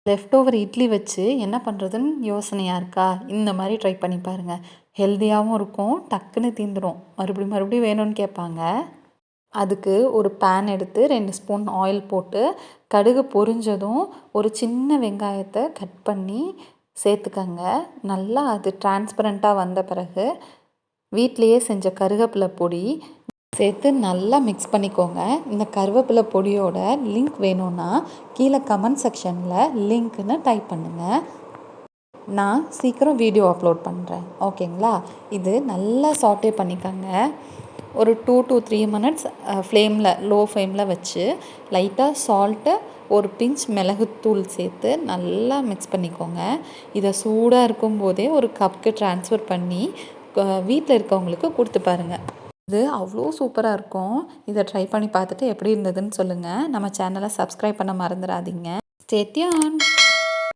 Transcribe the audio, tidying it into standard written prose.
Left over idli வச்சு என்ன பண்ணுறதுன்னு யோசனையாக இருக்கா? இந்த மாதிரி ட்ரை பண்ணி பாருங்கள். ஹெல்த்தியாகவும் இருக்கும், டக்குன்னு தீந்துடும். மறுபடியும் மறுபடியும் வேணும்னு கேட்பாங்க. அதுக்கு ஒரு பேன் எடுத்து 2 ஸ்பூன் ஆயில் போட்டு கடுகு பொரிஞ்சதும் ஒரு சின்ன வெங்காயத்தை கட் பண்ணி சேர்த்துக்கங்க. நல்லா அது டிரான்ஸ்பரண்ட்டாக வந்த பிறகு வீட்டிலையே செஞ்ச கருவேப்பிலை பொடி சேர்த்து நல்லா மிக்ஸ் பண்ணிக்கோங்க. இந்த கருவேப்பிலை பொடியோட லிங்க் வேணும்னா கீழே கமெண்ட் செக்ஷனில் லிங்க்னு டைப் பண்ணுங்கள். நான் சீக்கிரம் வீடியோ அப்லோட் பண்ணுறேன். ஓகேங்களா? இது நல்லா சாட்டே பண்ணிக்கோங்க. ஒரு 2 to 3 மினிட்ஸ் லோ ஃப்ளேமில் வச்சு லைட்டாக சால்ட்டு, ஒரு பிஞ்ச் மிளகுத்தூள் சேர்த்து நல்லா மிக்ஸ் பண்ணிக்கோங்க. இதை சூடாக இருக்கும்போதே ஒரு கப்புக்கு ட்ரான்ஸ்ஃபர் பண்ணி வீட்டில் இருக்கவங்களுக்கு கொடுத்து பாருங்கள். இது அவ்வளோ சூப்பராக இருக்கும். இதை ட்ரை பண்ணி பார்த்துட்டு எப்படி இருந்ததுன்னு சொல்லுங்கள். நம்ம சேனலை சப்ஸ்கிரைப் பண்ண மறந்துடாதீங்க. Stay tuned.